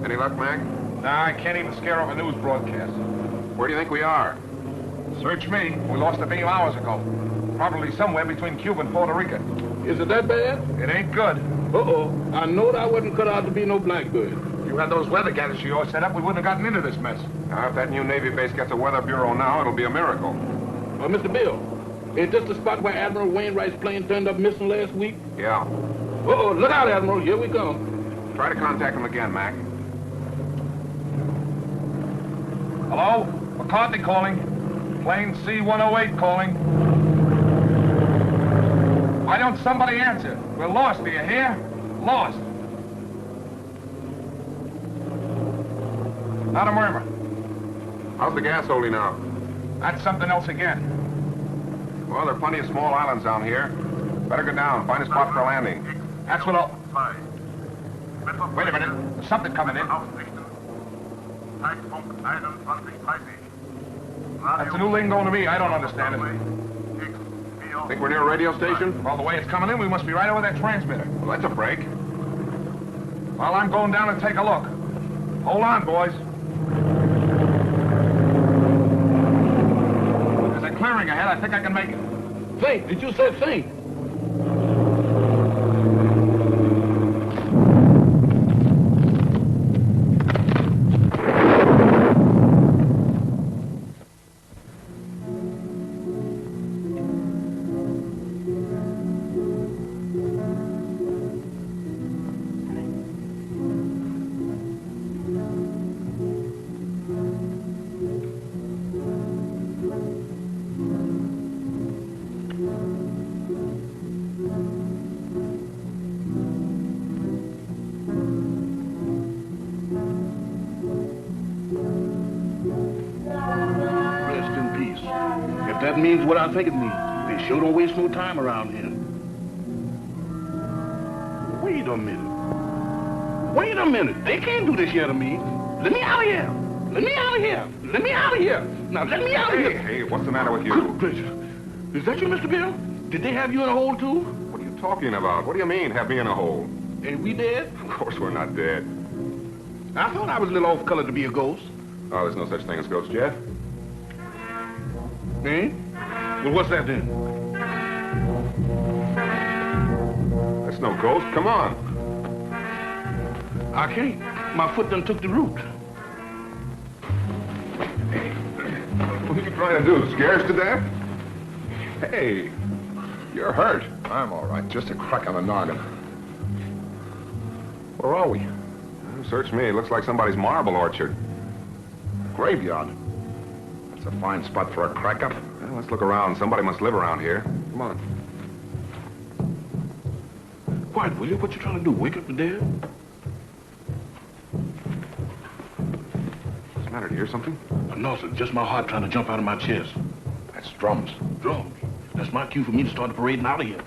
Any luck, Mac? Nah, I can't even scare off a news broadcast. Where do you think we are? Search me. We lost a beam hours ago. Probably somewhere between Cuba and Puerto Rico. Is it that bad? It ain't good. Uh-oh. I know that I wasn't cut out to be no blackbird. If you had those weather gadgets of yours set up, we wouldn't have gotten into this mess. Now, if that new Navy base gets a weather bureau now, it'll be a miracle. Mr. Bill, is this the spot where Admiral Wainwright's plane turned up missing last week? Yeah. Uh-oh, look out, Admiral. Here we come. Try to contact him again, Mac. Hello? McCarthy calling. Plane C-108 calling. Why don't somebody answer? We're lost, do you hear? Lost. Not a murmur. How's the gas holding out? That's something else again. Well, there are plenty of small islands down here. Better go down, find a spot for landing. That's what I'll... Wait a minute. There's something coming in. That's a new lingo to me. I don't understand it. Think we're near a radio station? Well, the way it's coming in, we must be right over that transmitter. Well, that's a break. Well, I'm going down and take a look. Hold on, boys. There's a clearing ahead. I think I can make it. Think. Did you say think? That means what I think it means. They sure don't waste no time around here. Wait a minute. Wait a minute. They can't do this here to me. Let me out of here. Let me out of here. Let me out of here. Now let me out of here. Hey, what's the matter with you? Good gracious. Is that you, Mr. Bill? Did they have you in a hole, too? What are you talking about? What do you mean, have me in a hole? Ain't we dead? Of course we're not dead. I thought I was a little off color to be a ghost. Oh, there's no such thing as ghosts, Jeff. Eh? Well, what's that then? That's no ghost. Come on. I can't. My foot done took the root. Hey, what are you trying to do? Scare us to death? Hey, you're hurt. I'm all right. Just a crack on the noggin. Where are we? Search me. It looks like somebody's marble orchard. Graveyard. That's a fine spot for a crack-up. Well, let's look around. Somebody must live around here. Come on. Quiet, will you? What you trying to do? Wake up the dead? What's the matter? Do you hear something? No, sir. Just my heart trying to jump out of my chest. That's drums. Drums. That's my cue for me to start the parading out of here.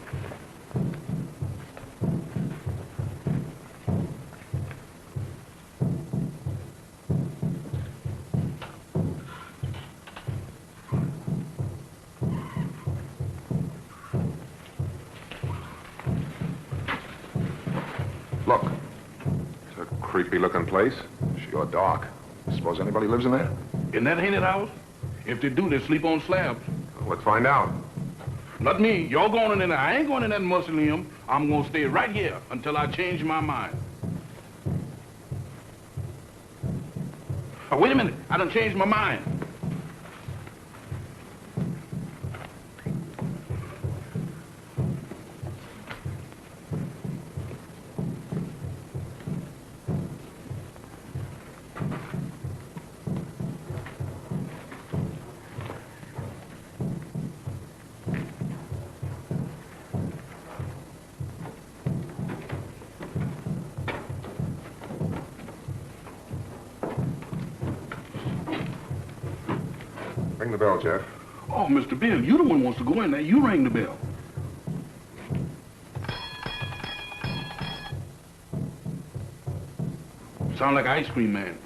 Look. It's a creepy-looking place. Sure dark. Suppose anybody lives in there? In that haunted house? If they do, they sleep on slabs. Well, let's find out. Not me. Y'all going in there. I ain't going in that mausoleum. I'm going to stay right here until I change my mind. Oh, wait a minute. I done changed my mind. Ring the bell, Jeff. Oh, Mr. Bill, you the one who wants to go in there. You ring the bell. Sound like Ice Cream Man.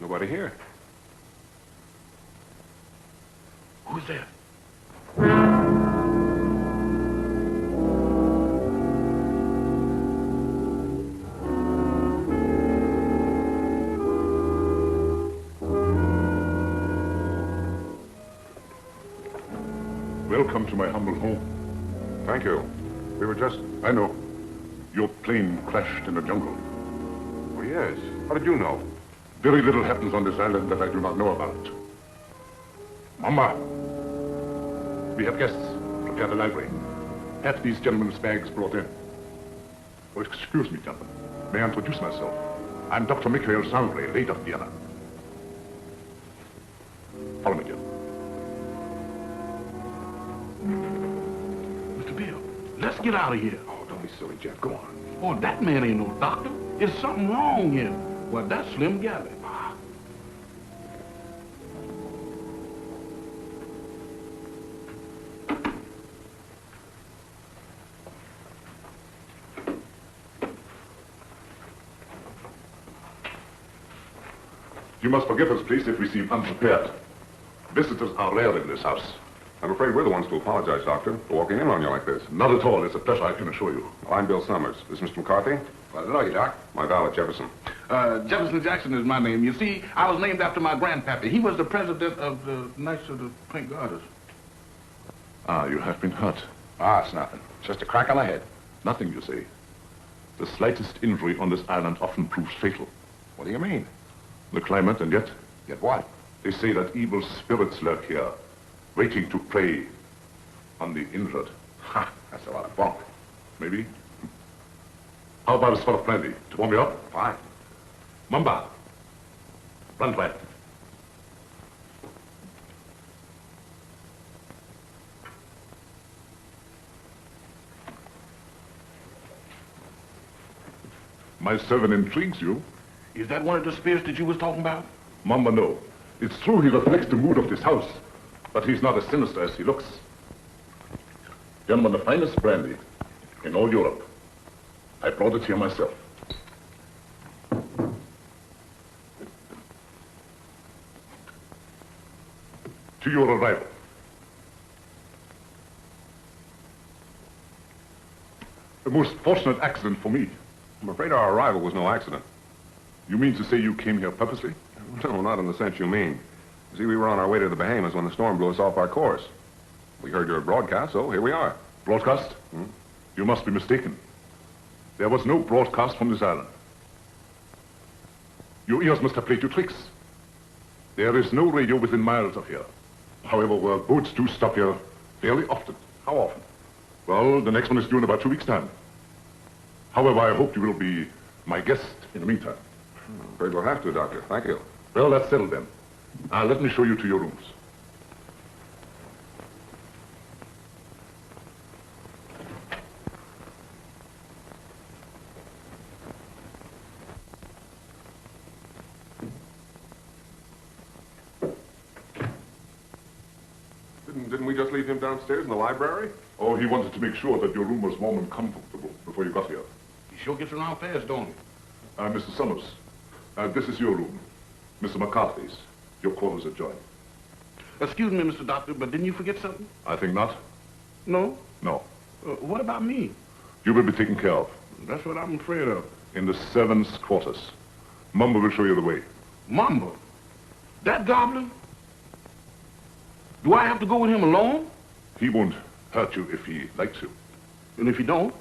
Nobody here. Who's there? Welcome to my humble home. Thank you. We were just... I know. Your plane crashed in the jungle. Oh, yes. How did you know? Very little happens on this island that I do not know about. Mama, we have guests. Prepare the library. Have these gentlemen's bags brought in. Oh, excuse me, gentlemen. May I introduce myself? I'm Dr. Mikhail Sangre, late of Vienna. Follow me, gentlemen. Mr. Bill, let's get out of here. Oh, don't be silly, Jeff. Go on. Oh, that man ain't no doctor. There's something wrong here. Well, that's Slim Galley. You must forgive us, please, if we seem unprepared. Visitors are rare in this house. I'm afraid we're the ones to apologize, Doctor, for walking in on you like this. Not at all. It's a pleasure, I can assure you. Well, I'm Bill Summers. This is Mr. McCarthy. Glad to know you, Doc. My valet, Jefferson. Jefferson Jackson is my name. You see, I was named after my grandpappy. He was the president of the Knights of the Pink Garters. Ah, you have been hurt. Ah, it's nothing. Just a crack on the head. Nothing, you say. The slightest injury on this island often proves fatal. What do you mean? The climate, and yet, Yet what? they say that evil spirits lurk here, waiting to prey on the injured. Ha! That's a lot of bunk. Maybe? How about a spot of brandy to warm you up? Fine. Mamba, run to it. My servant intrigues you. Is that one of the spirits that you was talking about? Mamba, no. It's true he reflects the mood of this house, but he's not as sinister as he looks. Gentlemen, the finest brandy in all Europe. I brought it here myself. To your arrival. A most fortunate accident for me. I'm afraid our arrival was no accident. You mean to say you came here purposely? No, not in the sense you mean. You see, we were on our way to the Bahamas when the storm blew us off our course. We heard your broadcast, so here we are. Broadcast? You must be mistaken. There was no broadcast from this island. Your ears must have played you tricks. There is no radio within miles of here. However, boats do stop here fairly often. How often? Well, the next one is due in about 2 weeks' time. However, I hope you will be my guest in the meantime. I'm afraid we'll have to, Doctor. Thank you. Well, that's settled then. Let me show you to your rooms. Didn't we just leave him downstairs in the library? Oh, he wanted to make sure that your room was warm and comfortable before you got here. He sure gets around fast, don't he? Mr. Summers, this is your room. Mr. McCarthy's. Your quarters adjoin. Excuse me, Mr. Doctor, but didn't you forget something? I think not. No? No. What about me? You will be taken care of. That's what I'm afraid of. In the servants' quarters. Mumbo will show you the way. Mamba? That goblin? Do I have to go with him alone? He won't hurt you if he likes you. And if he don't?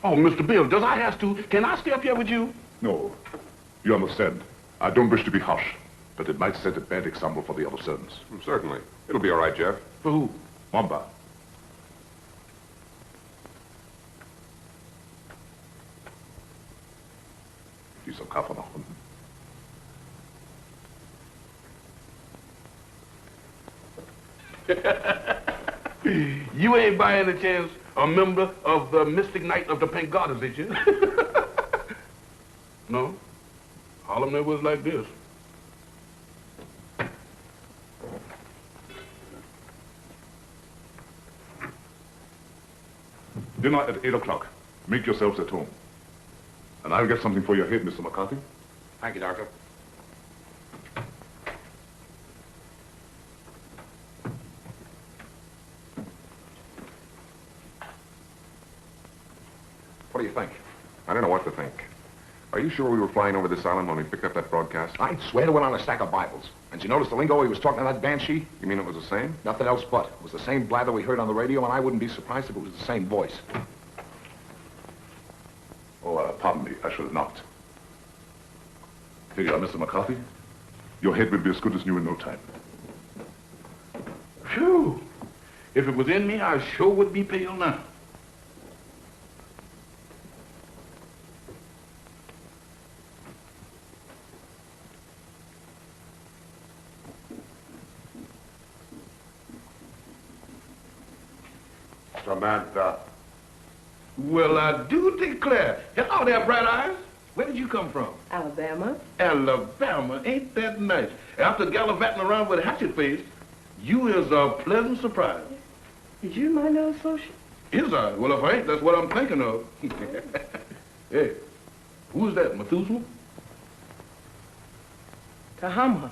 Oh, Mr. Bill, does I have to? Can I stay up here with you? No. You understand. I don't wish to be harsh, but it might set a bad example for the other servants. Certainly. It'll be all right, Jeff. For who? Mamba. Dieser Kaffer nach unten. You ain't by any chance a member of the Mystic Knight of the Pink Garters, did you? No? All of them was like this. Dinner at 8 o'clock. Make yourselves at home. And I'll get something for your head, Mr. McCarthy. Thank you, Doctor. do you think? I don't know what to think. Are you sure we were flying over this island when we picked up that broadcast? I'd swear to it on a stack of Bibles. And you notice the lingo he was talking to that banshee? You mean it was the same? Nothing else but. It was the same blather we heard on the radio, and I wouldn't be surprised if it was the same voice. Oh, pardon me. I should have knocked. Here you are, Mr. McCarthy. Your head will be as good as new in no time. Phew. If it was in me, I sure would be pale now. Samantha. Well, I do declare. Hello there, Bright Eyes. Where did you come from? Alabama. Alabama. Ain't that nice? After gallivanting around with a hatchet face, you is a pleasant surprise. Is you my new associate? Is I? Well, if I ain't, that's what I'm thinking of. Hey, who's that, Methuselah? Kahama.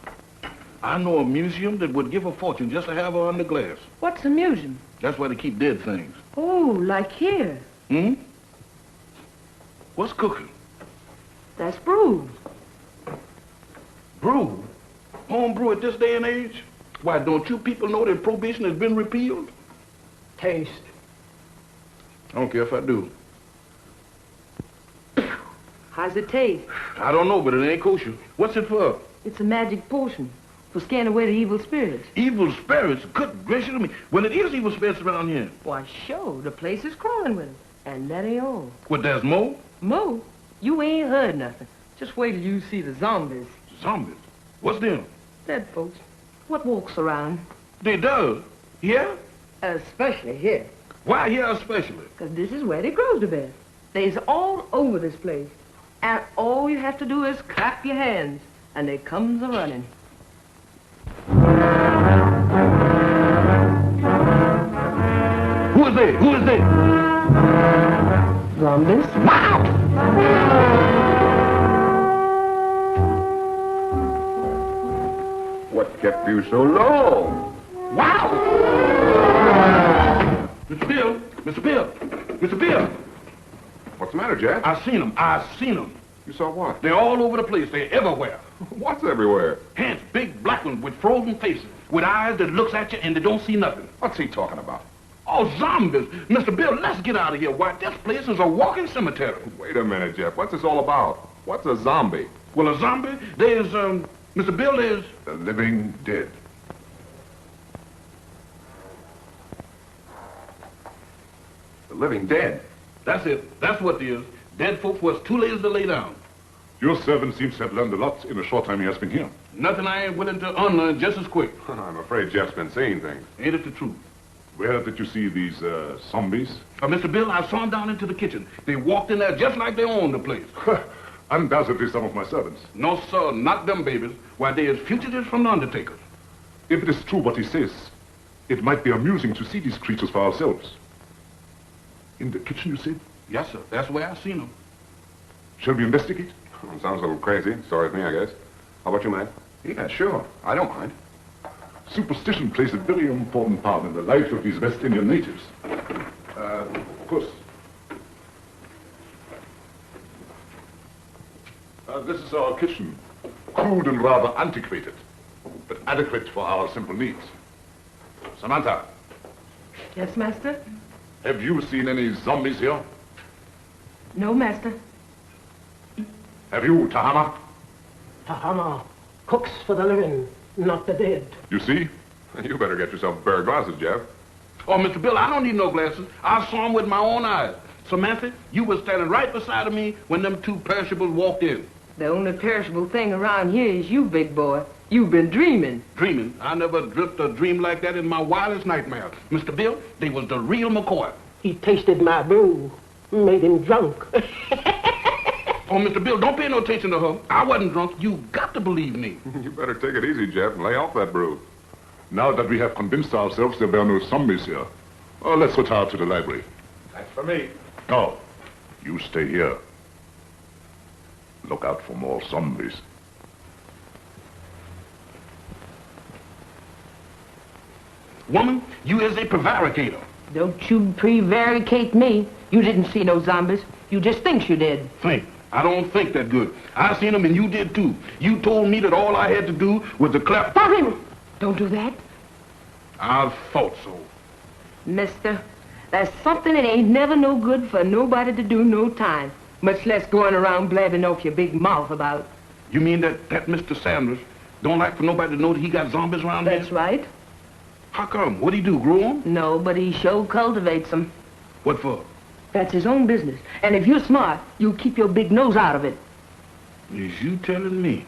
I know a museum that would give a fortune just to have her under glass. What's a museum? That's where they keep dead things. Oh, like here. Hmm? What's cooking? That's brew. Brew? Home brew at this day and age? Why, don't you people know that prohibition has been repealed? Taste. I don't care if I do. How's it taste? I don't know, but it ain't kosher. What's it for? It's a magic potion for scaring away the evil spirits. Evil spirits? Good gracious of me. Well, it is evil spirits around here. Why, sure, the place is crawling with them. And that ain't all. What, there's more? Mo, you ain't heard nothing. Just wait till you see the zombies. Zombies? What's them? Dead folks. What walks around? They does. Yeah? Especially here. Why here especially? Because this is where they grows the best. They's all over this place. And all you have to do is clap your hands, and they comes a-running. Who is they? Who is they? Zombies? Wow! What kept you so long? Wow! Mr. Bill! Mr. Bill! Mr. Bill! What's the matter, Jack? I seen them. I seen them. You saw what? They're all over the place. They're everywhere. What's everywhere? Hands, big black ones with frozen faces, with eyes that looks at you and they don't see nothing. What's he talking about? Oh, zombies. Mr. Bill, let's get out of here. Why, this place is a walking cemetery. Wait a minute, Jeff. What's this all about? What's a zombie? Well, a zombie, there's, Mr. Bill, there's... The living dead. The living dead. That's it. That's what it is. Dead folks was too lazy to lay down. Your servant seems to have learned a lot in the short time he has been here. Nothing I ain't willing to unlearn just as quick. I'm afraid Jeff's been seeing things. Ain't it the truth? Where did you see these, zombies? Mr. Bill, I saw them down into the kitchen. They walked in there just like they owned the place. Undoubtedly some of my servants. No, sir, not them babies. Why, they is fugitives from the undertaker. If it is true what he says, it might be amusing to see these creatures for ourselves. In the kitchen, you said? Yes, sir. That's where I seen them. Shall we investigate? Sounds a little crazy. Sorry with me, I guess. How about you, man? Yeah, sure. I don't mind. Superstition plays a very important part in the life of these West Indian natives. Of course. This is our kitchen. Crude and rather antiquated, but adequate for our simple needs. Samantha, Yes, master? have you seen any zombies here? No, master. Have you, Tahama? Tahama cooks for the living, not the dead. You see? You better get yourself a pair of glasses, Jeff. Oh, Mr. Bill, I don't need no glasses. I saw them with my own eyes. Samantha, you was standing right beside of me when them two perishables walked in. The only perishable thing around here is you, big boy. You've been dreaming. Dreaming. I never dreamt a dream like that in my wildest nightmares. Mr. Bill, they was the real McCoy. He tasted my brew, made him drunk. Oh, Mr. Bill, don't pay no attention to her. I wasn't drunk. You got to believe me. You better take it easy, Jeff, and lay off that brew. Now that we have convinced ourselves there were no zombies here, let's retire to the library. That's for me. No, you stay here. Look out for more zombies. Woman, you is a prevaricator. Don't you prevaricate me. You didn't see no zombies. You just think you did. Think. I don't think that good. I seen them and you did too. You told me that all I had to do was to clap. Stop him! Don't do that. I thought so. Mister, there's something that ain't never no good for nobody to do no time. Much less going around blabbing off your big mouth about. You mean that Mr. Sanders don't like for nobody to know that he got zombies around here? That's right. How come? What'd he do, grow them? No, but he sure cultivates them. What for? That's his own business. And if you're smart, you'll keep your big nose out of it. Is you telling me?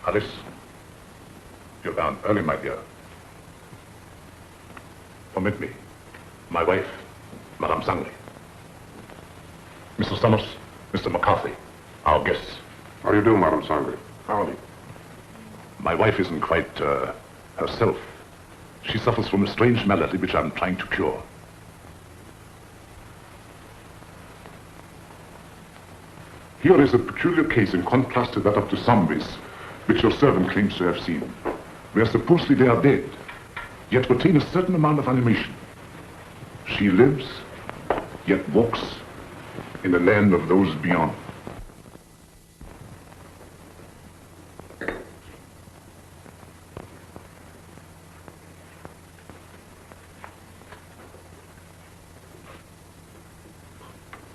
Alice, you're down early, my dear. Permit me. My wife, Madame Sangley. Mr. Summers, Mr. McCarthy, our guests. How do you do, Madame Sangley? Howdy. My wife isn't quite herself. She suffers from a strange malady which I'm trying to cure. Here is a peculiar case in contrast to that of the zombies, which your servant claims to have seen, where supposedly they are dead, yet retain a certain amount of animation. She lives, yet walks in the land of those beyond.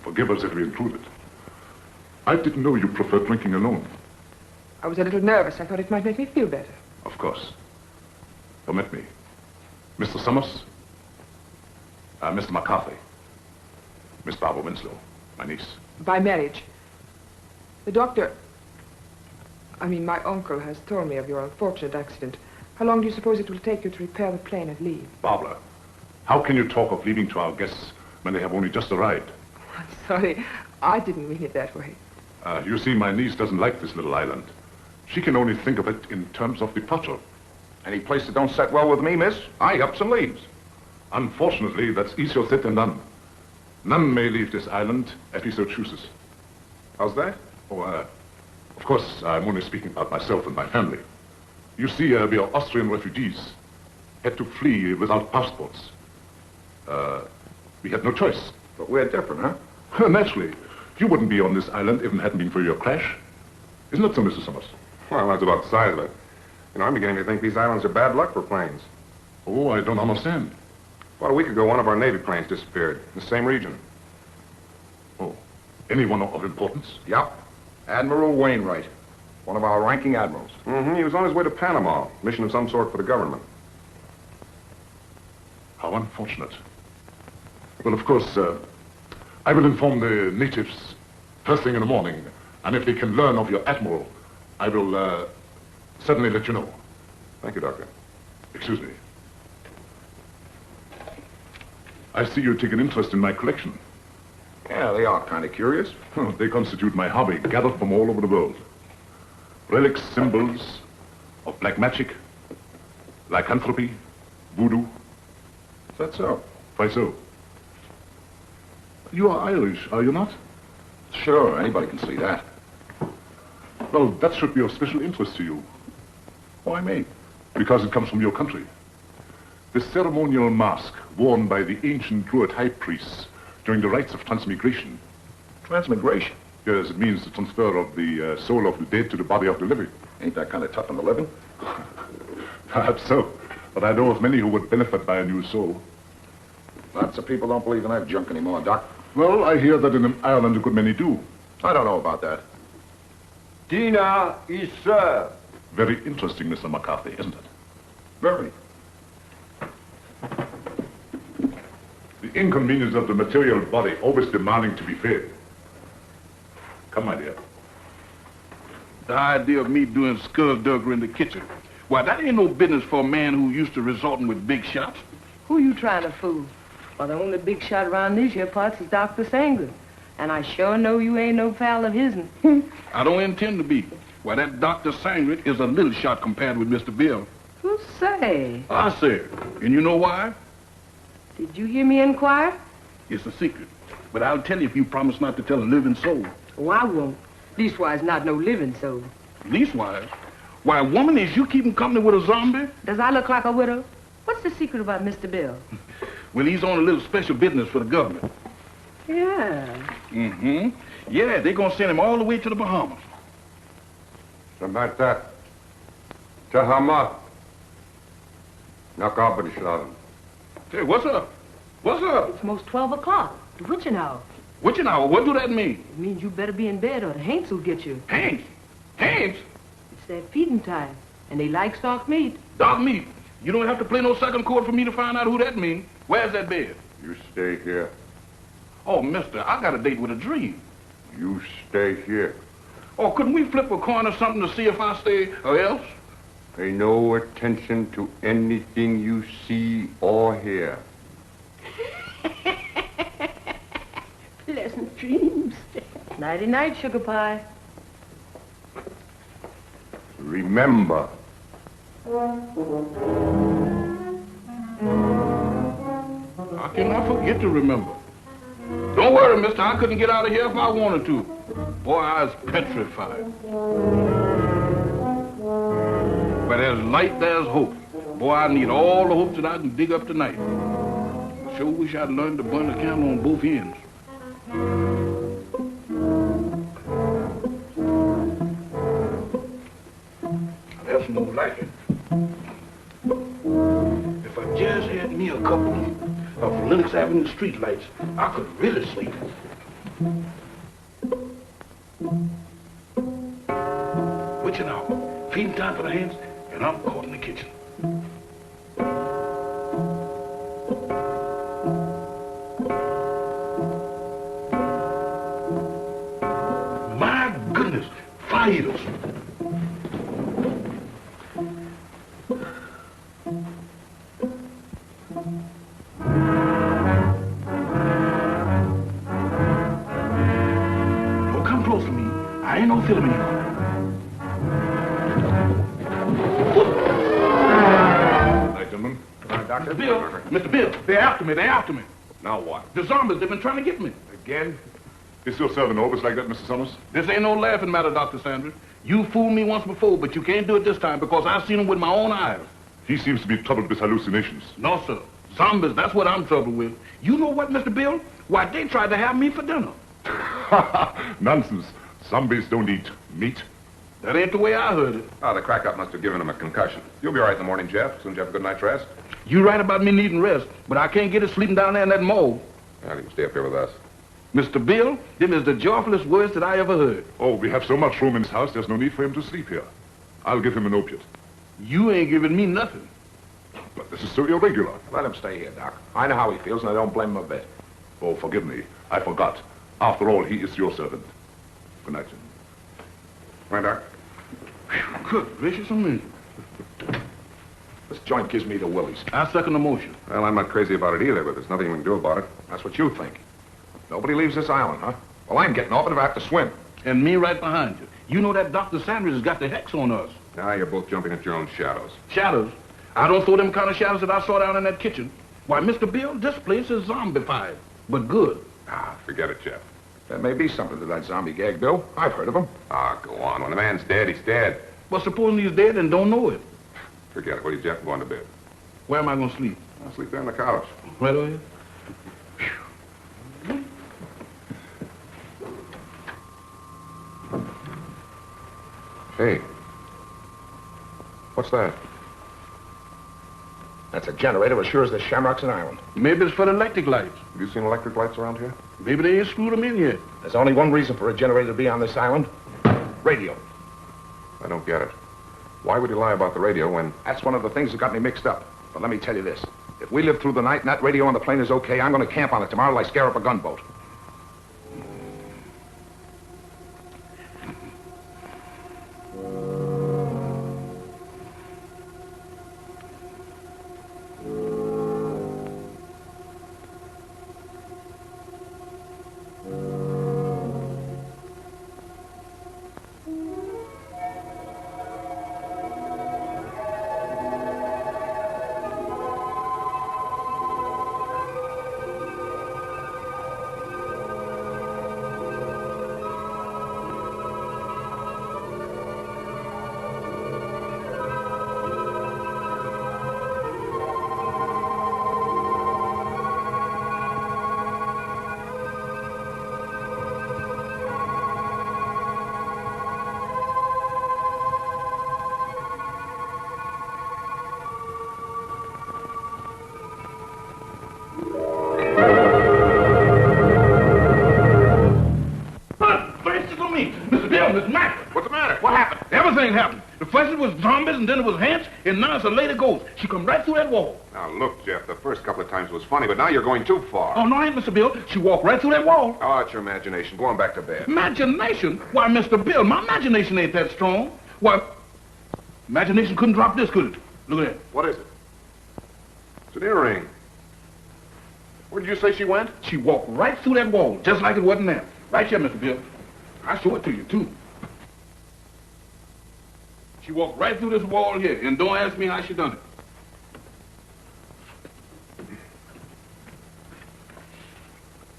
Forgive us if we intruded. I didn't know you preferred drinking alone. I was a little nervous. I thought it might make me feel better. Of course. Permit me. Mr. Summers, Mr. McCarthy, Miss Barbara Winslow, my niece. By marriage. The doctor, my uncle has told me of your unfortunate accident. How long do you suppose it will take you to repair the plane and leave? Barbara, how can you talk of leaving to our guests when they have only just arrived? I'm sorry. I didn't mean it that way. You see, my niece doesn't like this little island. She can only think of it in terms of departure. Any place that don't set well with me, miss, I ups and leaves. Unfortunately, that's easier said than done. None may leave this island if he so chooses. How's that? Oh, of course, I'm only speaking about myself and my family. You see, we are Austrian refugees. Had to flee without passports. We had no choice. But we're different, huh? Naturally. You wouldn't be on this island if it hadn't been for your crash. Isn't it so, Mr. Summers? Well, that's about the size of it. I'm beginning to think these islands are bad luck for planes. Oh, I don't understand. About a week ago, one of our Navy planes disappeared in the same region. Oh, anyone of importance? Yep. Admiral Wainwright, one of our ranking admirals. Mm-hmm. He was on his way to Panama, mission of some sort for the government. How unfortunate. Well, of course, I will inform the natives first thing in the morning, and if they can learn of your admiral, I will certainly let you know. Thank you, Doctor. Excuse me. I see you take an interest in my collection. Yeah, they are kind of curious. They constitute my hobby, gathered from all over the world. Relics, symbols of black magic, lycanthropy, voodoo. Is that so? Why so? You are Irish, are you not? Sure, anybody can see that. Well, that should be of special interest to you. Why me? Because it comes from your country. The ceremonial mask worn by the ancient Druid high priests during the rites of transmigration. Transmigration? Yes, it means the transfer of the soul of the dead to the body of the living. Ain't that kind of tough on the living? Perhaps so, but I know of many who would benefit by a new soul. Lots of people don't believe in that junk anymore, Doc. Well, I hear that in Ireland a good many do. I don't know about that. Dinner is served. Very interesting, Mr. McCarthy, isn't it? Very. The inconvenience of the material body always demanding to be fed. Come, my dear. The idea of me doing skullduggery in the kitchen. Why, that ain't no business for a man who used to resorting with big shots. Who you trying to fool? Well, the only big shot around these here parts is Dr. Sangley. And I sure know you ain't no pal of his'n. I don't intend to be. Why, that Dr. Sangley is a little shot compared with Mr. Bill. Who say? I said. And you know why? Did you hear me inquire? It's a secret. But I'll tell you if you promise not to tell a living soul. Oh, I won't. Leastwise, not no living soul. Leastwise? Why, woman, is you keeping company with a zombie? Does I look like a widow? What's the secret about Mr. Bill? Well, he's on a little special business for the government. Yeah. Mm-hmm. Yeah, they're gonna send him all the way to the Bahamas. Samantha. Tahama. Nakabri Shalom. Hey, what's up? What's up? It's most 12 o'clock. The witching hour. Witching hour? What do that mean? It means you better be in bed or the Hanks will get you. Hanks? Hanks? It's their feeding time, and they like stock meat. Dog meat. You don't have to play no second chord for me to find out who that means. Where's that bed? You stay here. Oh, mister, I got a date with a dream. You stay here. Oh, couldn't we flip a coin or something to see if I stay or else? Pay no attention to anything you see or hear. Pleasant dreams. Nighty-night, sugar pie. Remember. How can I forget to remember? Don't worry, mister. I couldn't get out of here if I wanted to. Boy, I was petrified. Where there's light, there's hope. Boy, I need all the hopes that I can dig up tonight. Sure wish I'd learned to burn the candle on both ends. That's more like it. If I just had me a couple of Lenox Avenue streetlights, I could really sleep. Witching hour, feeding time for the hands, and I'm caught in the kitchen. My goodness, fires! Don't come close to me. I ain't no film anymore. Gentlemen. Dr. Bill, Mr. Bill, they're after me, they're after me. Now what? The zombies, they've been trying to get me. Again? Is your servant always like that, Mr. Summers? This ain't no laughing matter, Dr. Sanders. You fooled me once before, but you can't do it this time because I've seen him with my own eyes. He seems to be troubled with hallucinations. No, sir. Zombies, that's what I'm troubled with. You know what, Mr. Bill? Why, they tried to have me for dinner. Nonsense. Zombies don't eat meat. That ain't the way I heard it. Oh, the crack-up must have given him a concussion. You'll be all right in the morning, Jeff, as soon as you have a good night's rest. You right about me needing rest, but I can't get it sleeping down there in that mold. Well, you can stay up here with us. Mr. Bill, them is the joyfulest words that I ever heard. Oh, we have so much room in his house, there's no need for him to sleep here. I'll give him an opiate. You ain't giving me nothing. But this is so irregular. Let him stay here, Doc. I know how he feels, and I don't blame him a bit. Oh, forgive me. I forgot. After all, he is your servant. Good night, gentlemen. Right, Doc? Good gracious of me. This joint gives me the willies. I second the motion. Well, I'm not crazy about it either, but there's nothing we can do about it. That's what you think. Nobody leaves this island, huh? Well, I'm getting off it if I have to swim. And me right behind you. You know that Dr. Sanders has got the hex on us. Now you're both jumping at your own shadows. Shadows? I don't throw them kind of shadows that I saw down in that kitchen. Why, Mr. Bill, this place is zombified, but good. Ah, forget it, Jeff. There may be something to that zombie gag, Bill. I've heard of them. Ah, go on. When a man's dead, he's dead. Well, supposing he's dead and don't know it. Forget it. What do you, Jeff? Go on to bed. Where am I going to sleep? I'll sleep there on the couch. Right over here? Hey. What's that? That's a generator as sure as the Shamrock's an island. Maybe it's for the electric lights. Have you seen electric lights around here? Maybe they ain't screwed them in yet. There's only one reason for a generator to be on this island. Radio. I don't get it. Why would he lie about the radio when... That's one of the things that got me mixed up. But let me tell you this. If we live through the night and that radio on the plane is okay, I'm going to camp on it tomorrow till I scare up a gunboat. The first it was zombies, and then it was ants, and now it's a lady ghost. She come right through that wall. Now, look, Jeff, the first couple of times was funny, but now you're going too far. Oh, no, I ain't, Mr. Bill. She walked right through that wall. Oh, it's your imagination. Go on back to bed. Imagination? Why, Mr. Bill, my imagination ain't that strong. Why, imagination couldn't drop this, could it? Look at that. What is it? It's an earring. Where did you say she went? She walked right through that wall, just like it wasn't there. Right here, Mr. Bill. I'll show it to you, too. She walked right through this wall here, and don't ask me how she done it.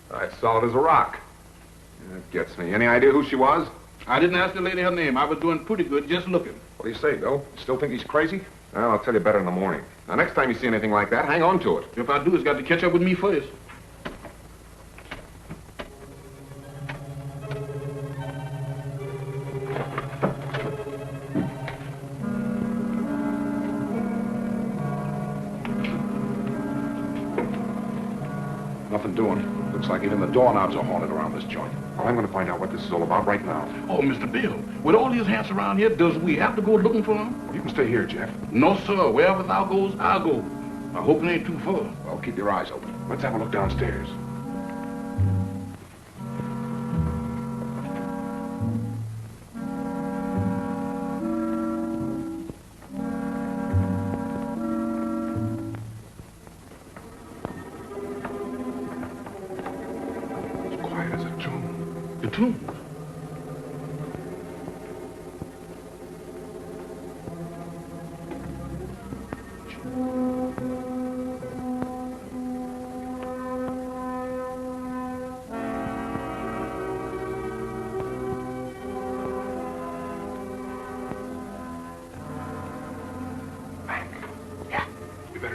That's solid as a rock. That gets me. Any idea who she was? I didn't ask the lady her name. I was doing pretty good just looking. What do you say, Bill? You still think he's crazy? Well, I'll tell you better in the morning. Now, next time you see anything like that, hang on to it. If I do, it's got to catch up with me first. Nothing doing. Looks like even the doorknobs are haunted around this joint. Well, I'm going to find out what this is all about right now. Oh, Mr. Bill, with all these ants around here, does we have to go looking for them? You can stay here, Jeff. No, sir. Wherever thou goes, I'll go. I hope it ain't too far. Well, keep your eyes open. Let's have a look downstairs. It's quiet as a tomb. The tomb.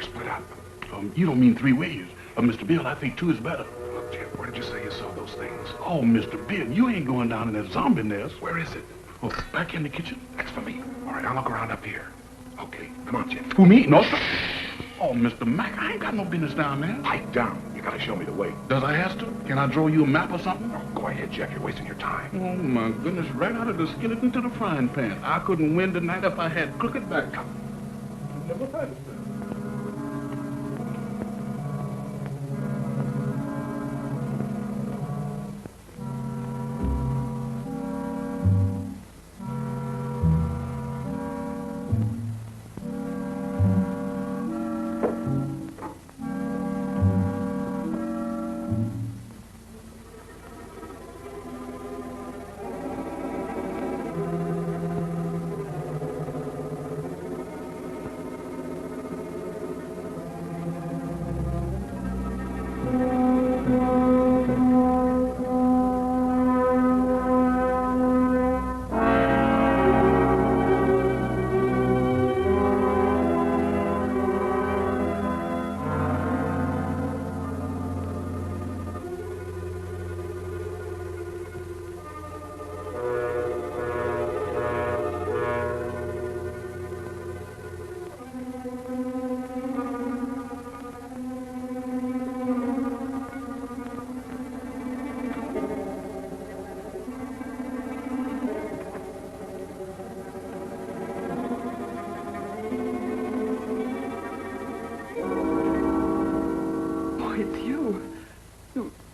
Split up. You don't mean 3 ways. Mr. Bill, I think 2 is better. Look, Jeff, where did you say you saw those things? Oh, Mr. Bill, you ain't going down in that zombie nest. Where is it? Oh, back in the kitchen. That's for me. All right, I'll look around up here. Okay, come on, Jeff. Who, me? No, sir. Oh, Mr. Mac, I ain't got no business down there. Pipe down. You gotta show me the way. Does I have to? Can I draw you a map or something? Oh, go ahead, Jeff. You're wasting your time. Oh, my goodness. Right out of the skeleton to the frying pan. I couldn't win tonight if I had crooked back. Never had it.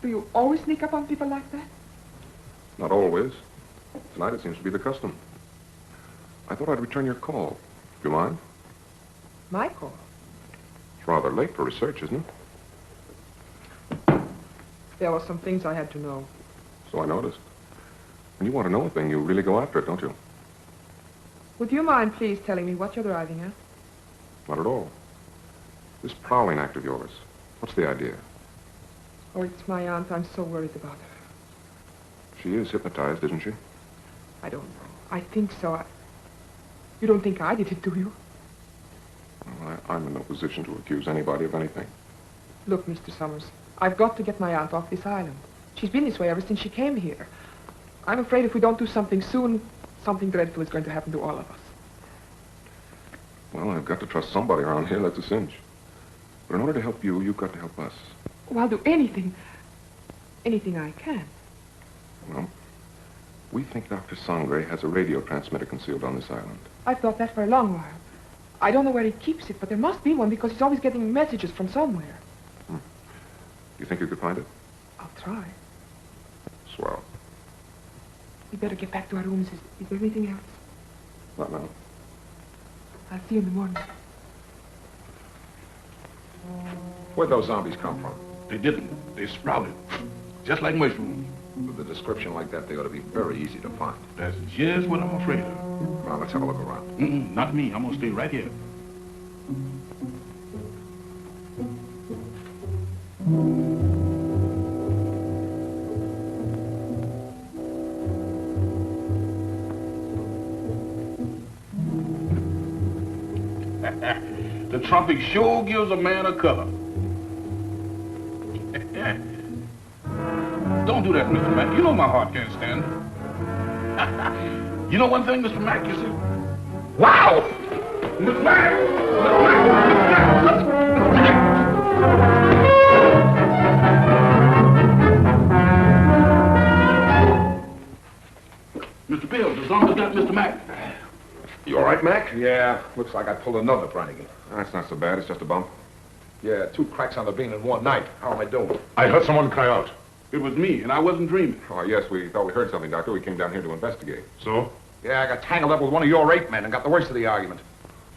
Do you always sneak up on people like that? Not always. Tonight it seems to be the custom. I thought I'd return your call. Do you mind? My call? It's rather late for research, isn't it? There were some things I had to know. So I noticed. When you want to know a thing, you really go after it, don't you? Would you mind please telling me what you're driving at? Not at all. This prowling act of yours, what's the idea? Oh, it's my aunt. I'm so worried about her. She is hypnotized, isn't she? I don't know. I think so. You don't think I did it, do you? Well, I'm in no position to accuse anybody of anything. Look, Mr. Summers, I've got to get my aunt off this island. She's been this way ever since she came here. I'm afraid if we don't do something soon, something dreadful is going to happen to all of us. Well, I've got to trust somebody around here, that's a cinch. But in order to help you, you've got to help us. Oh, I'll do anything I can. Well, We think Dr. Sangre has a radio transmitter concealed on this island. I've thought that for a long while. I don't know where he keeps it, but there must be one because he's always getting messages from somewhere. You think you could find it? I'll try. Swell. We better get back to our rooms. Is there anything else? Not now. I'll see you in the morning. Where'd those zombies come from? They didn't. They sprouted. Just like mushrooms. With a description like that, they ought to be very easy to find. That's just what I'm afraid of. Now, let's have a look around. Not me. I'm gonna stay right here. The trumpet sure gives a man a cover. Don't do that, Mr. Mack. You know my heart can't stand it. You know one thing, Mr. Mack, you see? Wow! Mr. Mack! Mr. Bill, the zombies got Mr. Mack. You all right, Mac? Yeah, looks like I pulled another Brannigan. That's not so bad. It's just a bump. Yeah, 2 cracks on the bean in one night. How am I doing? I heard someone cry out. It was me, and I wasn't dreaming. Oh, yes, we thought we heard something, Doctor. We came down here to investigate. So? Yeah, I got tangled up with one of your 8 men and got the worst of the argument.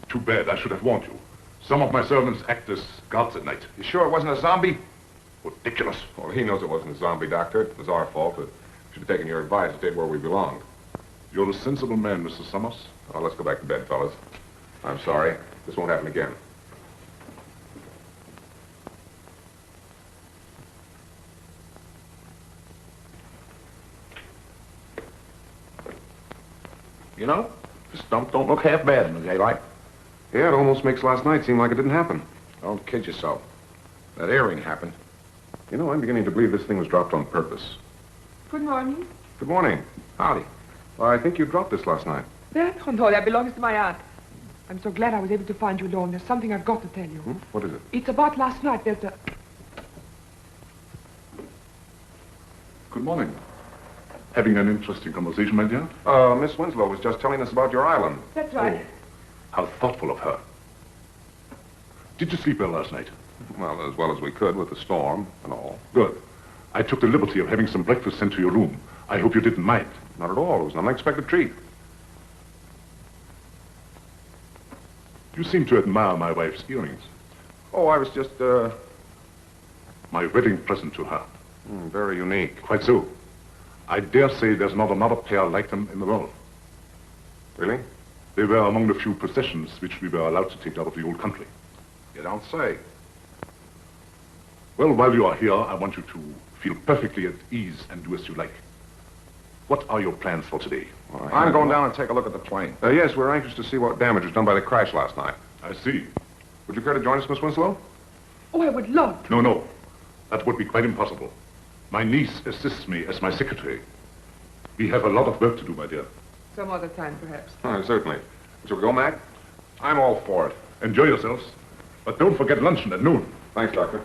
Too bad. I should have warned you. Some of my servants act as guards at night. You sure it wasn't a zombie? Ridiculous. Well, he knows it wasn't a zombie, Doctor. It was our fault, but should have taken your advice and stayed where we belonged. You're a sensible man, Mr. Summers. Oh, let's go back to bed, fellas. I'm sorry. This won't happen again. You know, this dump don't look half bad in the daylight. Yeah, it almost makes last night seem like it didn't happen. Don't kid yourself. That earring happened. You know, I'm beginning to believe this thing was dropped on purpose. Good morning. Good morning. Howdy. Well, I think you dropped this last night. That? Oh, no, that belongs to my aunt. I'm so glad I was able to find you alone. There's something I've got to tell you. What is it? It's about last night. There's a... Good morning. Having an interesting conversation, my dear? Miss Winslow was just telling us about your island. That's right. How thoughtful of her. Did you sleep well last night? Well as we could with the storm and all. Good. I took the liberty of having some breakfast sent to your room. I hope you didn't mind. Not at all. It was an unexpected treat. You seem to admire my wife's earrings. Oh, I was just, My wedding present to her. very unique. Quite so. I dare say there's not another pair like them in the world. Really? They were among the few possessions which we were allowed to take out of the old country. You don't say. Well, while you are here, I want you to feel perfectly at ease and do as you like. What are your plans for today? Well, I'm going down and take a look at the plane. Yes, we're anxious to see what damage was done by the crash last night. I see. Would you care to join us, Miss Winslow? Oh, I would love to. No. That would be quite impossible. My niece assists me as my secretary. We have a lot of work to do, my dear. Some other time, perhaps. Certainly. Shall we go, Mac? I'm all for it. Enjoy yourselves. But don't forget luncheon at noon. Thanks, Doctor.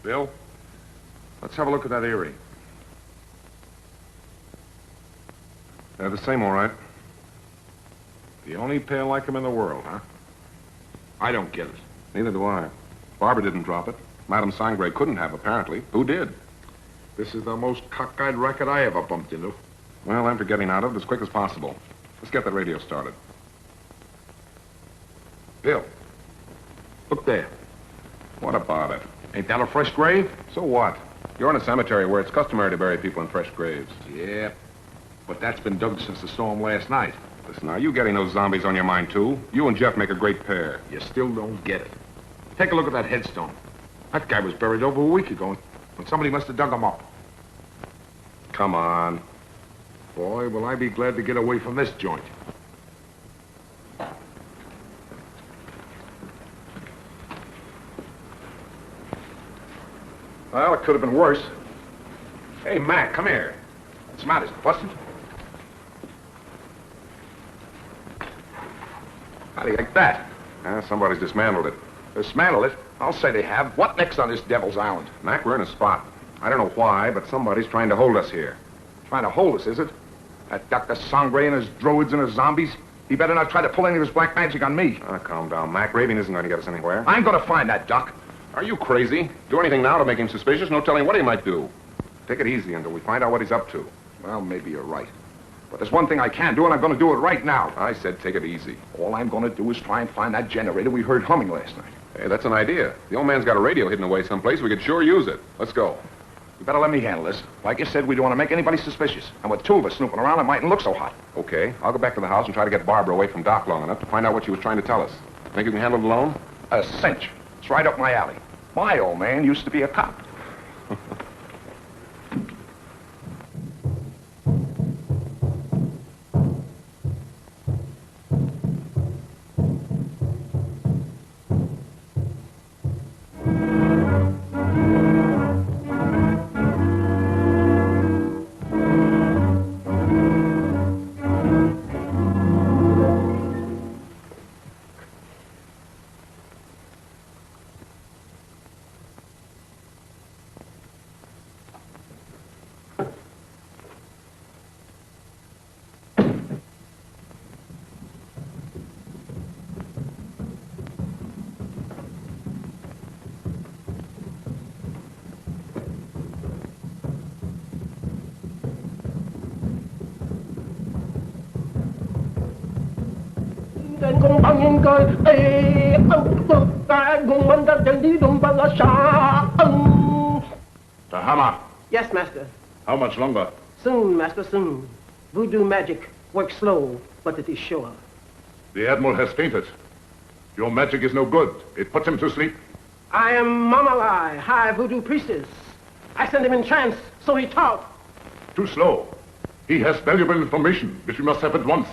Bill, let's have a look at that earring. They're the same, all right. The only pair like them in the world, huh? I don't get it. Neither do I. Barbara didn't drop it. Madame Sangre couldn't have, apparently. Who did? This is the most cockeyed racket I ever bumped into. Well, I'm for getting out of it as quick as possible. Let's get that radio started. Bill, look there. What about it? Ain't that a fresh grave? So what? You're in a cemetery where it's customary to bury people in fresh graves. Yeah, but that's been dug since the storm last night. Listen, are you getting those zombies on your mind, too? You and Jeff make a great pair. You still don't get it. Take a look at that headstone. That guy was buried over a week ago, and somebody must have dug him up. Come on. Boy, will I be glad to get away from this joint. Well, it could have been worse. Hey, Mac, come here. What's the matter? Is it busted? How do you like that? Somebody's dismantled it. Dismantle it? I'll say they have. What next on this Devil's Island? Mac, we're in a spot. I don't know why, but somebody's trying to hold us here. trying to hold us, is it? That Dr. Sangre and his droids and his zombies? He better not try to pull any of his black magic on me. Calm down, Mac. Raving isn't going to get us anywhere. I'm gonna find that Doc. Are you crazy? Do anything now to make him suspicious? No telling what he might do. Take it easy until we find out what he's up to. Well, maybe you're right. But there's one thing I can do, and I'm gonna do it right now. I said take it easy. All I'm gonna do is try and find that generator we heard humming last night. Hey, that's an idea. The old man's got a radio hidden away someplace. We could sure use it. Let's go. You better let me handle this. Like you said, we don't want to make anybody suspicious. And with two of us snooping around, it mightn't look so hot. Okay. I'll go back to the house and try to get Barbara away from Doc long enough to find out what she was trying to tell us. Think you can handle it alone? A cinch. It's right up my alley. My old man used to be a cop. Tahama, Yes, master. how much longer? Soon, master, soon. Voodoo magic works slow, but it is sure. The Admiral has fainted. Your magic is no good. It puts him to sleep. I am Mamalai, high voodoo priestess. I sent him in trance, so he talked. Too slow. He has valuable information, which we must have at once.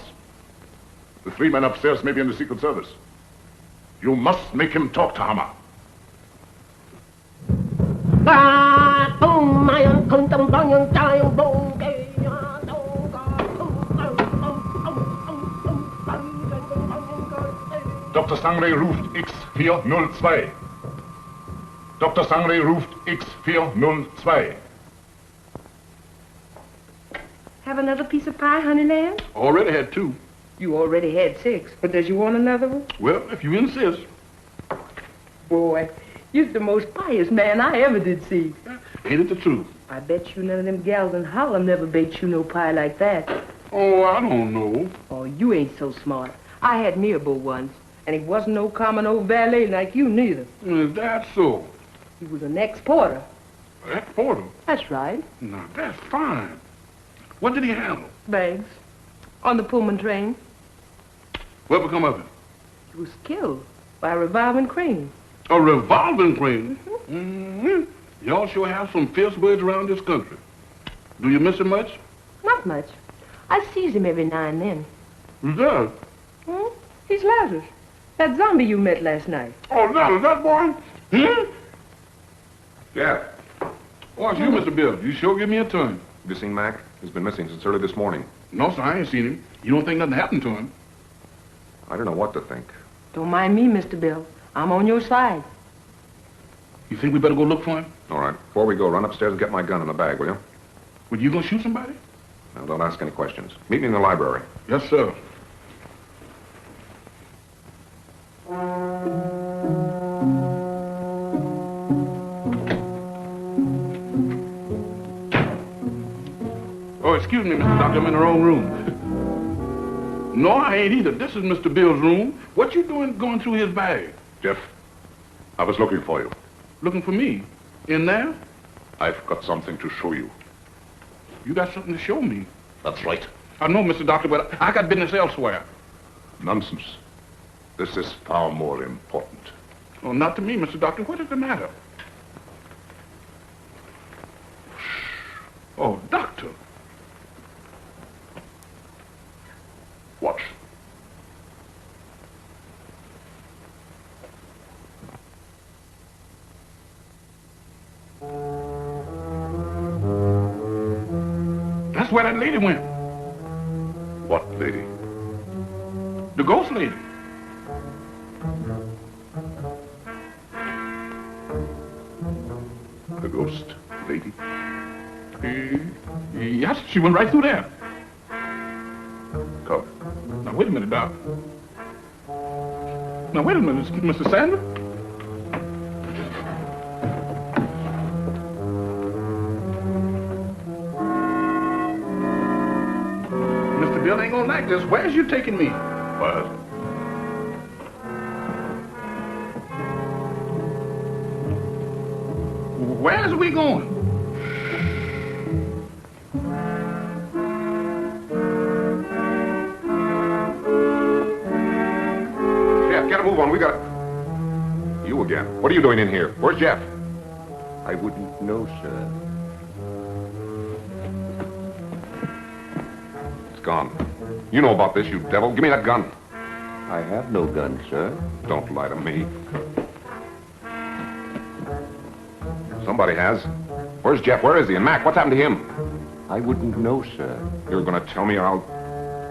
The three men upstairs may be in the Secret Service. You must make him talk, Tahama. Dr. Sangre ruft X402. Dr. Sangre ruft X402. Have another piece of pie, honey lamb? Already had two. You already had 6, but does you want another one? Well, if you insist. Boy, you're the most pious man I ever did see. Ain't it the truth? I bet you none of them gals in Harlem never baked you no pie like that. Oh, I don't know. Oh, you ain't so smart. I had me a beau once, and he wasn't no common old valet like you neither. Is that so? He was an exporter. Exporter? That's right. Now, that's fine. What did he handle? Bags. On the Pullman train. What become of him? He was killed by a revolving crane. A revolving crane? Mm-hmm. Y'all sure have some fierce birds around this country. Do you miss him much? Not much. I sees him every now and then. Who's that? He's Lazarus. That zombie you met last night. Oh, Lazarus, that boy? Jeff, Oh, it's you, Mr. Bill. You sure give me a turn. have you seen Mac? He's been missing since early this morning. No, sir, I ain't seen him. You don't think nothing happened to him? I don't know what to think. Don't mind me, Mr. Bill. I'm on your side. You think we better go look for him? All right. Before we go, run upstairs and get my gun in the bag, will you? Were you gonna shoot somebody? Now, don't ask any questions. Meet me in the library. Yes, sir. Oh, excuse me, Mr. Doctor, I'm in the wrong room. No, I ain't either. This is Mr. Bill's room. What you doing going through his bag? Jeff, I was looking for you. Looking for me? In there? I've got something to show you. You got something to show me. That's right. I know, Mr. Doctor, but I got business elsewhere. Nonsense. This is far more important. Oh, not to me, Mr. Doctor. What is the matter? Oh, Doctor. Watch. That's where that lady went. What lady? The ghost lady. The ghost lady? Yes, she went right through there. Come. Now, wait a minute, Doc. Now, wait a minute, Mr. Sanders. Mr. Bill ain't gonna like this. Where's you taking me? What? Where's we going? Jeff, get a move on. We got... You again. What are you doing in here? Where's Jeff? I wouldn't know, sir. It's gone. You know about this, you devil. Give me that gun. I have no gun, sir. Don't lie to me. Somebody has. Where's Jeff? Where is he? And Mac, what's happened to him? I wouldn't know, sir. You're going to tell me or I'll...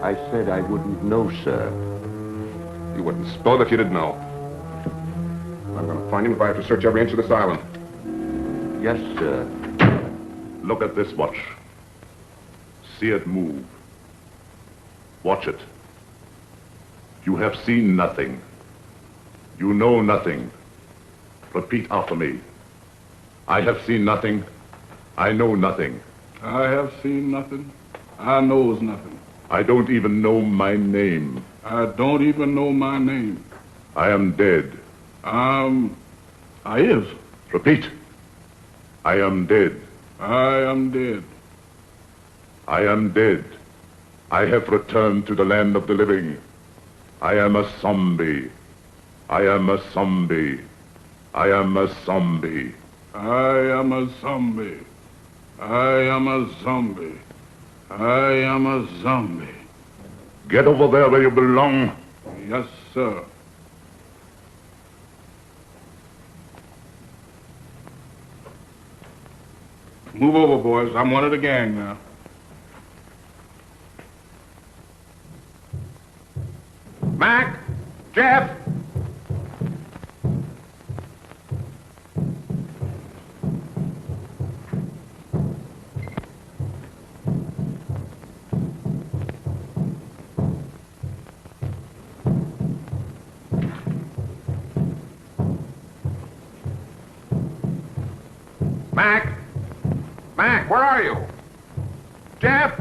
I said I wouldn't know, sir. You wouldn't spill it if you didn't know. I'm going to find him if I have to search every inch of this island. Yes, sir. Look at this watch. See it move. Watch it. You have seen nothing. You know nothing. Repeat after me. I have seen nothing. I know nothing. I have seen nothing. I knows nothing. I don't even know my name. I don't even know my name. I am dead. I is. Repeat. I am dead. I am dead. I am dead. I have returned to the land of the living. I am a zombie. I am a zombie. I am a zombie. I am a zombie. I am a zombie. I am a zombie. Get over there where you belong. Yes, sir. Move over, boys. I'm one of the gang now. Mac! Jeff! Mac! Mac, where are you? Jeff!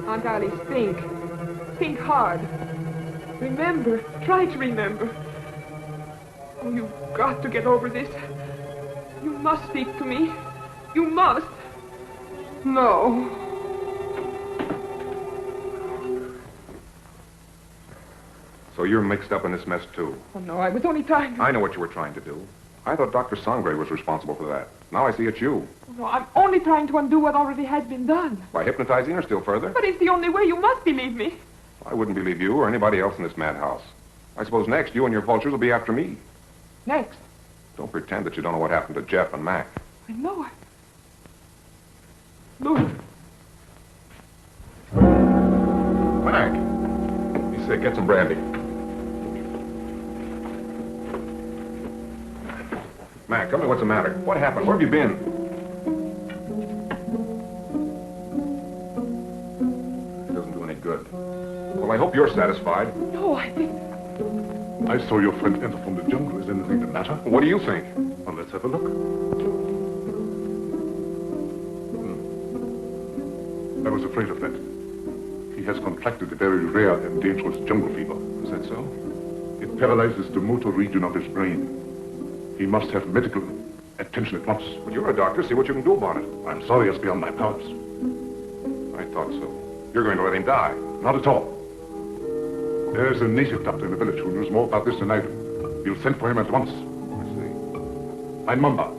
Aunt Alice, think. Think hard. Remember. Try to remember. Oh, you've got to get over this. You must speak to me. You must. No. So you're mixed up in this mess, too. Oh, no, I was only trying to... I know what you were trying to do. I thought Dr. Sangre was responsible for that. Now I see it's you. Oh, no, I'm only trying to undo what already has been done. By hypnotizing her still further? But it's the only way. You must believe me. I wouldn't believe you or anybody else in this madhouse. I suppose next you and your vultures will be after me. Next. Don't pretend that you don't know what happened to Jeff and Mac. I know it. Look. Mac! He's sick. Get some brandy. Mac, tell me what's the matter. What happened? Where have you been? It doesn't do any good. Well, I hope you're satisfied. No, I think... I saw your friend enter from the jungle. Is anything the matter? What do you think? Well, let's have a look. I was afraid of that. He has contracted a very rare and dangerous jungle fever. Is that so? It paralyzes the motor region of his brain. He must have medical attention at once. But you're a doctor. See what you can do about it. I'm sorry, it's beyond my powers. I thought so. You're going to let him die. Not at all. There's a native doctor in the village who knows more about this than I do. He'll send for him at once. I see. Find Mamba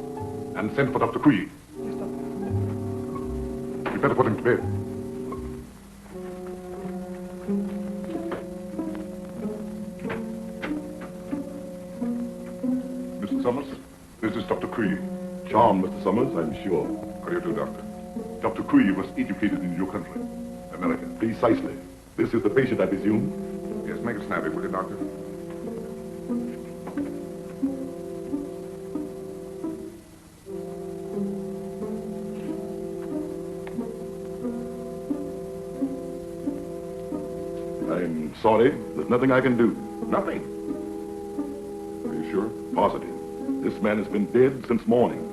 and send for Dr. Kui. Yes, doctor. You better put him to bed. Mr. Summers? This is Dr. Kui. Charmed, Mr. Summers, I'm sure. How do you do, Doctor? Dr. Kui was educated in your country, America. Precisely. This is the patient, I presume. Yes, make it snappy, will you, Doctor? I'm sorry. There's nothing I can do. Nothing. Are you sure? Positive. This man has been dead since morning.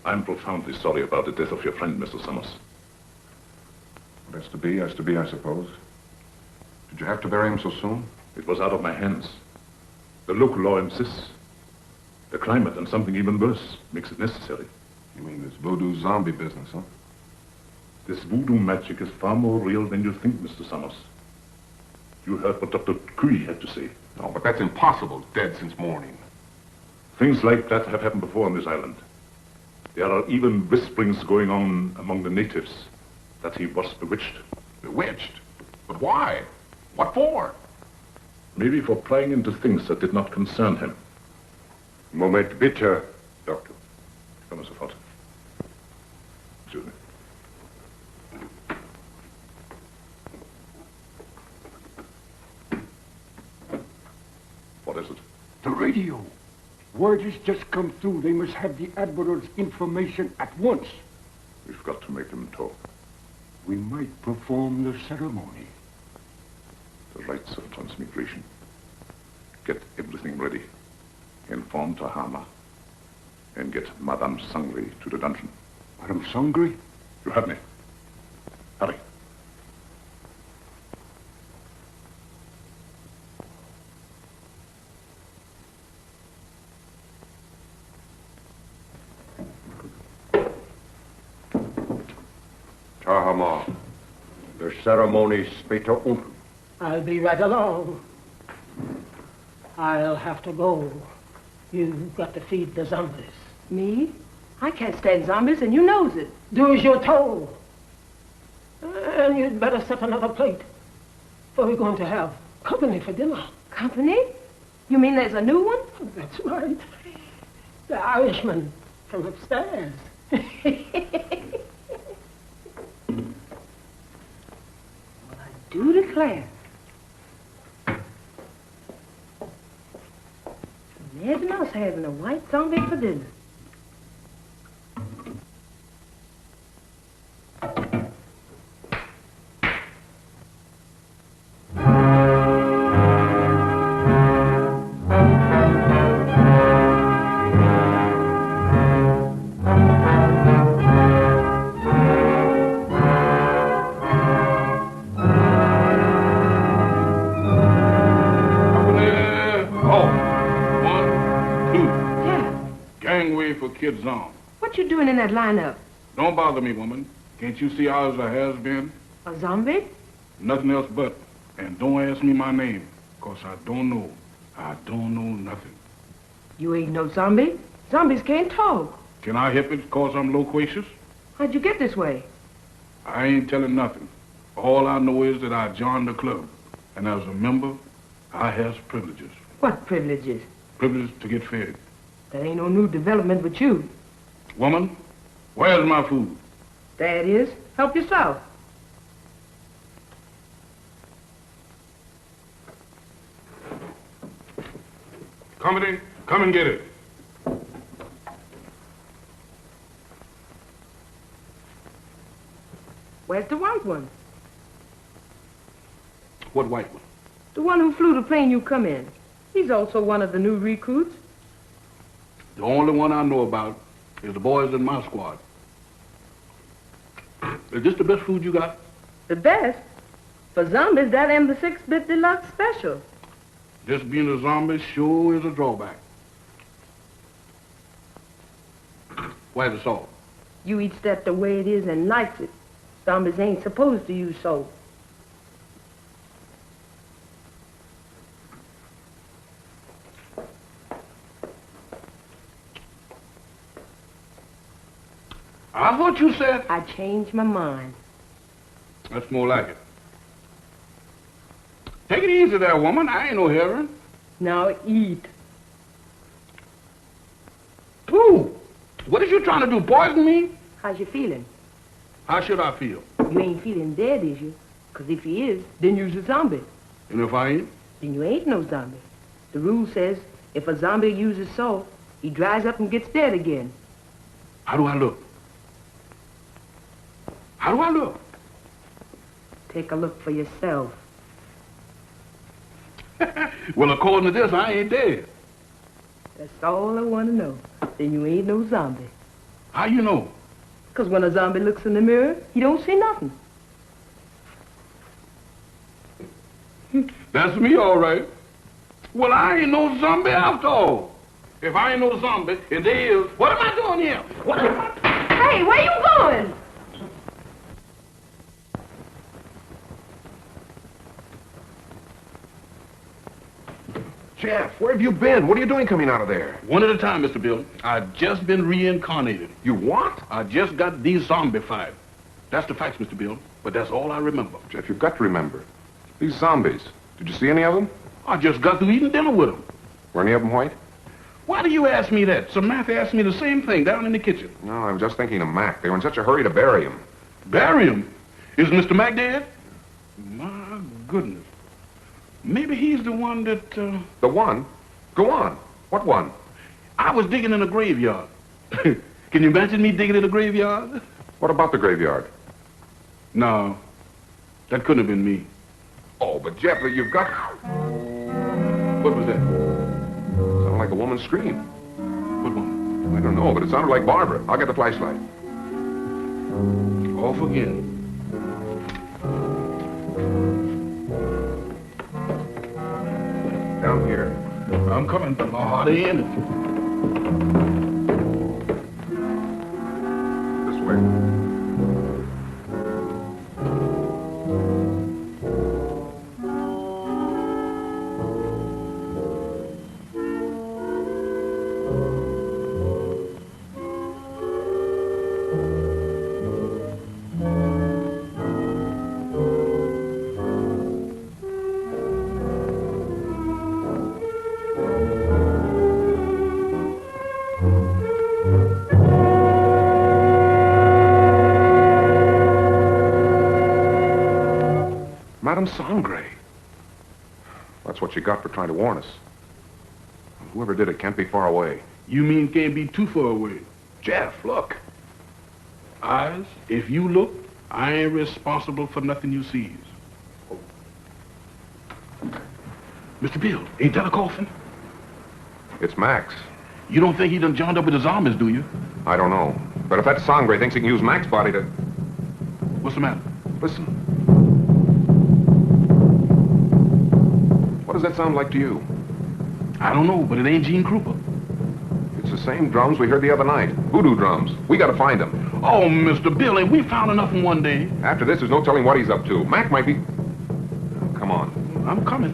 I'm profoundly sorry about the death of your friend, Mr. Summers. What has to be, I suppose. Did you have to bury him so soon? It was out of my hands. The local law insists. The climate and something even worse makes it necessary. You mean this voodoo zombie business, huh? This voodoo magic is far more real than you think, Mr. Summers. You heard what Dr. Kui had to say. No, but that's impossible. Dead since morning. Things like that have happened before on this island. There are even whisperings going on among the natives that he was bewitched. Bewitched? But why? What for? Maybe for prying into things that did not concern him. Moment bitte, Doctor. Come sofort. Excuse me. What is it? The radio. Word has just come through. They must have the Admiral's information at once. We've got to make them talk. We might perform the ceremony. The rites of transmigration. Get everything ready. Inform Tahama. And get Madame Sangri to the dungeon. Madame Sangri? You have me. Hurry. Tahama, the ceremony später unten. I'll be right along. I'll have to go. You've got to feed the zombies. Me? I can't stand zombies, and you knows it. Do as you're told. And you'd better set another plate. For we're going to have company for dinner. Company? You mean there's a new one? That's right. The Irishman from upstairs. Well, I do declare. Imagine us having a white zombie for dinner. Kids on. What you doing in that lineup? Don't bother me, woman. Can't you see ours a has-been? A zombie? Nothing else but. And don't ask me my name, 'cause I don't know. I don't know nothing. You ain't no zombie. Zombies can't talk. Can I help it 'cause I'm loquacious? How'd you get this way? I ain't telling nothing. All I know is that I joined the club. And as a member, I has privileges. What privileges? Privileges to get fed. That ain't no new development with you. Woman, where's my food? That is. Help yourself. Company, come and get it. Where's the white one? What white one? The one who flew the plane you come in. He's also one of the new recruits. The only one I know about is the boys in my squad. Is this the best food you got? The best? For zombies, that am the 6-bit deluxe special. Just being a zombie sure is a drawback. Where's the salt? You eats that the way it is and likes it. Zombies ain't supposed to use salt. I thought you said... I changed my mind. That's more like it. Take it easy there, woman. I ain't no heroin. Now eat. Ooh, what is you trying to do, poison me? How's you feeling? How should I feel? You ain't feeling dead, is you? Because if you is, then you's a zombie. And if I ain't? Then you ain't no zombie. The rule says if a zombie uses salt, he dries up and gets dead again. How do I look? How do I look? Take a look for yourself. Well, according to this, I ain't dead. That's all I want to know. Then you ain't no zombie. How you know? Because when a zombie looks in the mirror, he don't see nothing. That's me, all right. Well, I ain't no zombie after all. If I ain't no zombie, and there is, what am I doing here? What am I... Hey, where you going? Jeff, where have you been? What are you doing coming out of there? One at a time, Mr. Bill. I've just been reincarnated. You what? I just got de-zombified. That's the facts, Mr. Bill. But that's all I remember. Jeff, you've got to remember. These zombies, did you see any of them? I just got through eating dinner with them. Were any of them white? Why do you ask me that? Samantha asked me the same thing down in the kitchen. No, I was just thinking of Mac. They were in such a hurry to bury him. Bury him? Is Mr. Mac dead? My goodness. Maybe he's the one that... The one? Go on. What one? I was digging in a graveyard. Can you imagine me digging in a graveyard? What about the graveyard? No, that couldn't have been me. Oh, but Jeff, you've got... What was that? Sounded like a woman's scream. What one? I don't know, but it sounded like Barbara. I'll get the flashlight. Off again. Down here. I'm coming. My heart in. This way. Madame Sangre. That's what you got for trying to warn us. Whoever did it can't be far away. You mean can't be too far away? Jeff, look. Eyes, if you look, I ain't responsible for nothing you sees. Mr. Bill, ain't that a coffin? It's Max. You don't think he done joined up with the zombies, do you? I don't know. But if that Sangre thinks he can use Max's body to... What's the matter? Listen. What does that sound like to you? I don't know, but it ain't Gene Krupa. It's the same drums we heard the other night. Voodoo drums. We gotta find them. Oh, Mr. Bill, ain't we found enough in one day? After this, there's no telling what he's up to. Mac might be... Come on. I'm coming.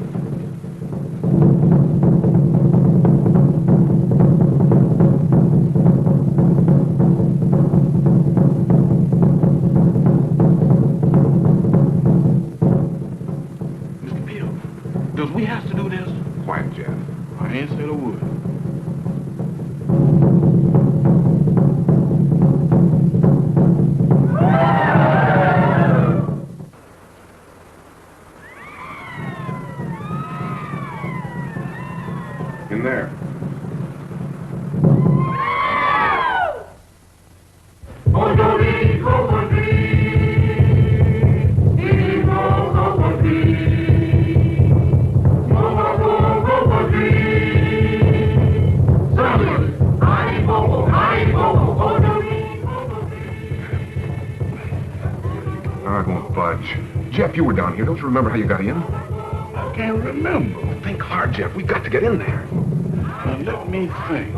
Mr. Bill, does we have to do this? Quiet, Jeff. I ain't said a word. In there. I won't budge. Jeff, you were down here. Don't you remember how you got in? I can't remember. Think hard, Jeff. We got to get in there. Now, let me think.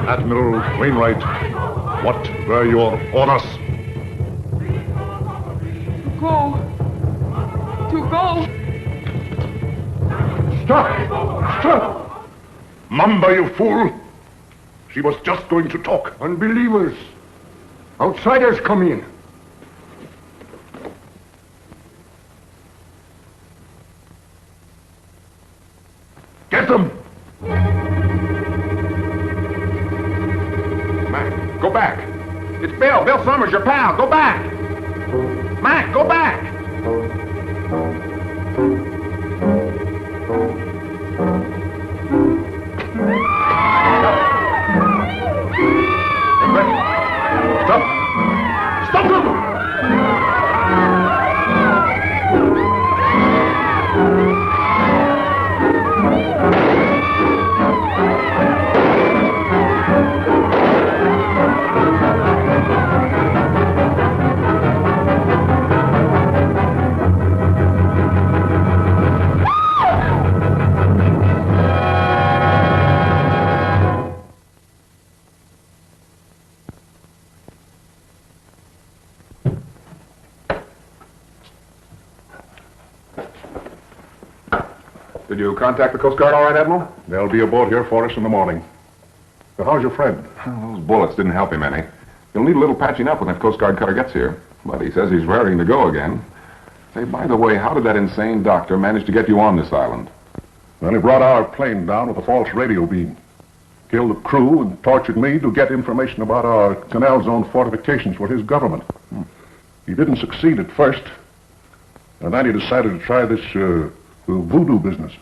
Admiral Wainwright, what were your orders? To go. Stop! Stop! Mamba, you fool! She was just going to talk. Unbelievers. Outsiders come in. Get them! Mac, go back. It's Bill. Bill Summers, your pal. Go back. Mac, go back. Stop! Stop them! Did you contact the Coast Guard all right, Admiral? They'll be aboard here for us in the morning. So how's your friend? Well, those bullets didn't help him any. He'll need a little patching up when that Coast Guard cutter gets here. But he says he's raring to go again. Say, by the way, how did that insane doctor manage to get you on this island? Well, he brought our plane down with a false radio beam. Killed the crew and tortured me to get information about our Canal Zone fortifications for his government. He didn't succeed at first. And then he decided to try this voodoo business.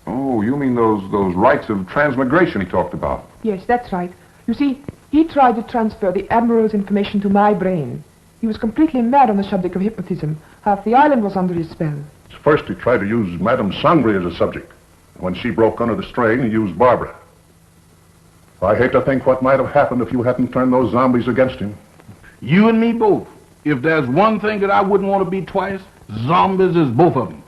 Oh, you mean those rites of transmigration he talked about? Yes, that's right. You see, he tried to transfer the Admiral's information to my brain. He was completely mad on the subject of hypnotism. Half the island was under his spell. First, he tried to use Madame Sangre as a subject. When she broke under the strain, he used Barbara. I hate to think what might have happened if you hadn't turned those zombies against him. You and me both. If there's one thing that I wouldn't want to be twice, zombies is both of them.